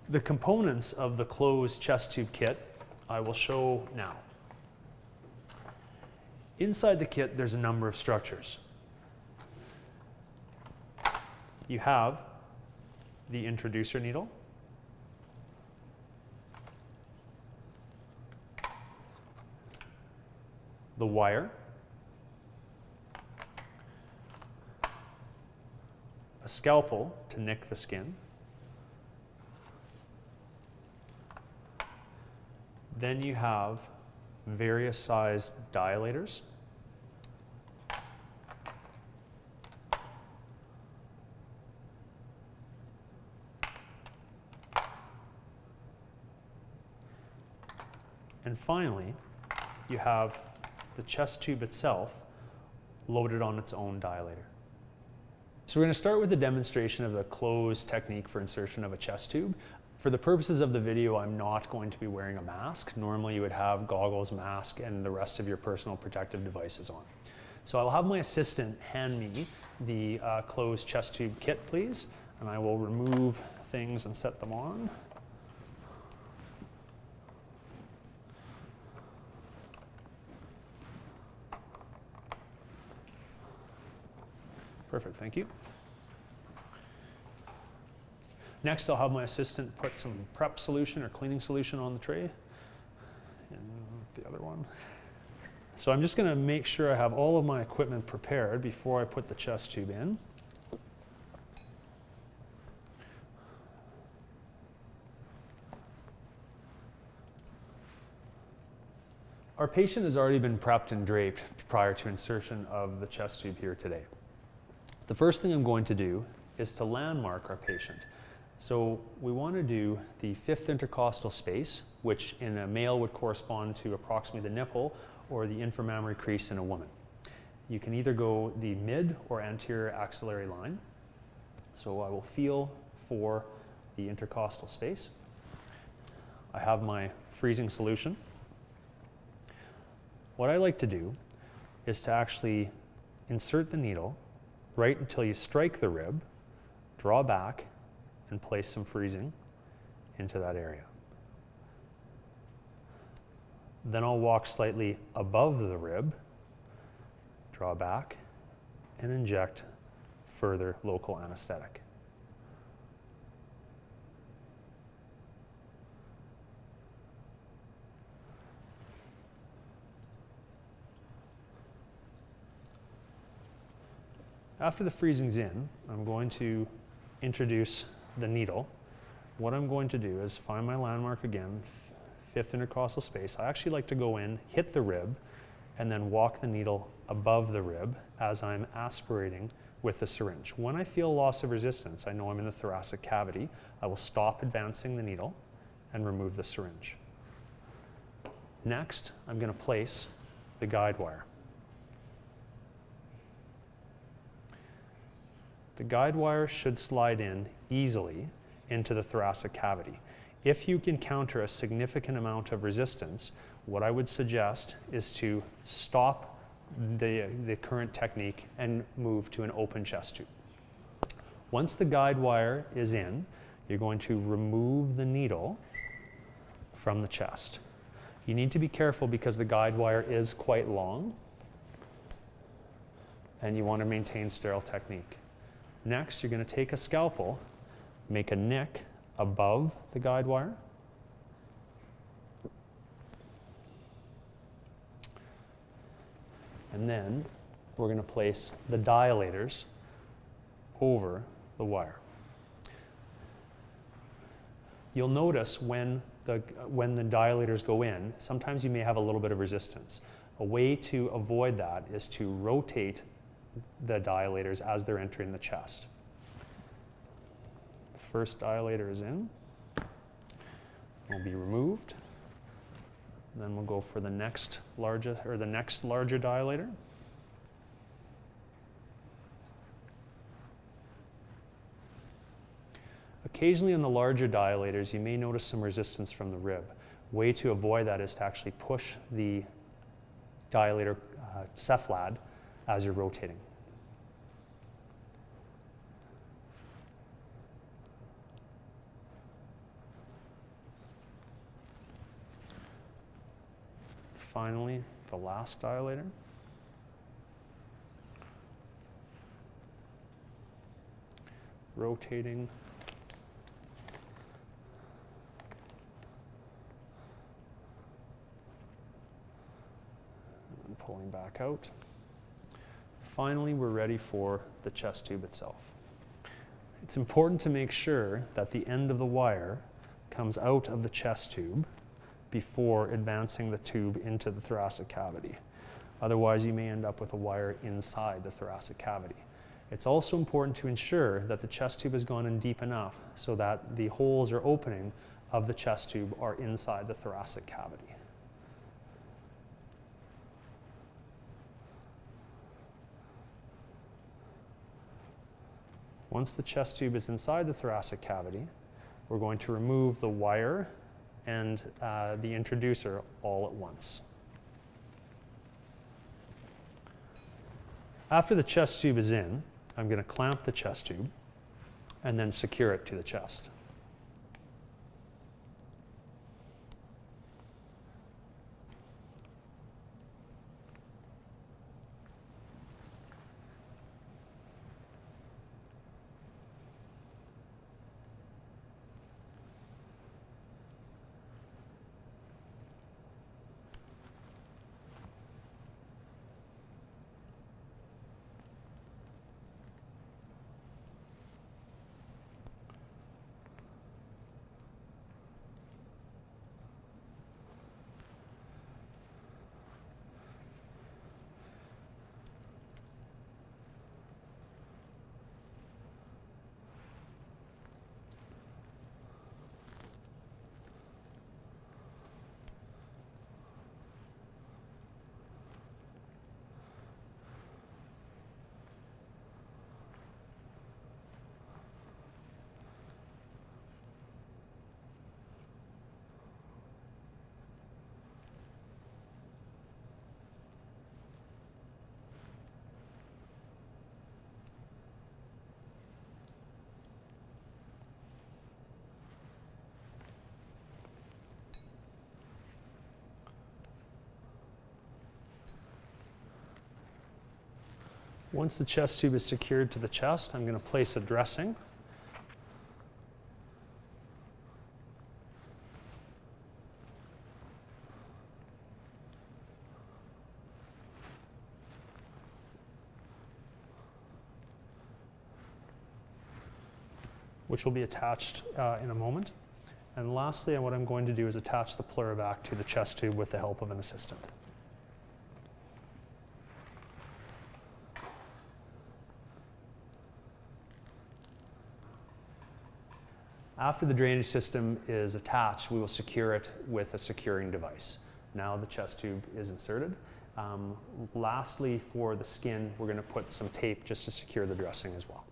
The components of the closed chest tube kit I will show now. Inside the kit, there's a number of structures. You have the introducer needle, the wire, a scalpel to nick the skin, then you have various sized dilators, and finally you have the chest tube itself loaded on its own dilator. So we're going to start with a demonstration of the closed technique for insertion of a chest tube. For the purposes of the video, I'm not going to be wearing a mask. Normally you would have goggles, mask, and the rest of your personal protective devices on. So I'll have my assistant hand me the closed chest tube kit, please, and I will remove things and set them on. Perfect, thank you. Next, I'll have my assistant put some prep solution or cleaning solution on the tray. And the other one. So I'm just going to make sure I have all of my equipment prepared before I put the chest tube in. Our patient has already been prepped and draped prior to insertion of the chest tube here today. The first thing I'm going to do is to landmark our patient. So we want to do the 5th intercostal space, which in a male would correspond to approximately the nipple or the inframammary crease in a woman. You can either go the mid or anterior axillary line. So I will feel for the intercostal space. I have my freezing solution. What I like to do is to actually insert the needle right until you strike the rib, draw back, and place some freezing into that area. Then I'll walk slightly above the rib, draw back, and inject further local anesthetic. After the freezing's in, I'm going to introduce the needle. What I'm going to do is find my landmark again, 5th intercostal space. I actually like to go in, hit the rib, and then walk the needle above the rib as I'm aspirating with the syringe. When I feel loss of resistance, I know I'm in the thoracic cavity. I will stop advancing the needle and remove the syringe. Next, I'm going to place the guide wire. The guide wire should slide in easily into the thoracic cavity. If you encounter a significant amount of resistance, what I would suggest is to stop the current technique and move to an open chest tube. Once the guide wire is in, you're going to remove the needle from the chest. You need to be careful because the guide wire is quite long and you want to maintain sterile technique. Next, you're going to take a scalpel, make a nick above the guide wire. And then we're going to place the dilators over the wire. You'll notice when the dilators go in, sometimes you may have a little bit of resistance. A way to avoid that is to rotate the dilators as they're entering the chest. The first dilator is in, will be removed. Then we'll go for the next larger dilator. Occasionally on the larger dilators, you may notice some resistance from the rib. Way to avoid that is to actually push the dilator cephalad as you're rotating. finally, the last dilator. Rotating. And pulling back out. Finally, we're ready for the chest tube itself. It's important to make sure that the end of the wire comes out of the chest tube before advancing the tube into the thoracic cavity. Otherwise, you may end up with a wire inside the thoracic cavity. It's also important to ensure that the chest tube has gone in deep enough so that the holes or opening of the chest tube are inside the thoracic cavity. Once the chest tube is inside the thoracic cavity, we're going to remove the wire and the introducer all at once. After the chest tube is in, I'm going to clamp the chest tube and then secure it to the chest. Once the chest tube is secured to the chest, I'm going to place a dressing. Which will be attached in a moment. And lastly, what I'm going to do is attach the pleurovac to the chest tube with the help of an assistant. After the drainage system is attached, we will secure it with a securing device. Now the chest tube is inserted. Lastly, for the skin, we're going to put some tape just to secure the dressing as well.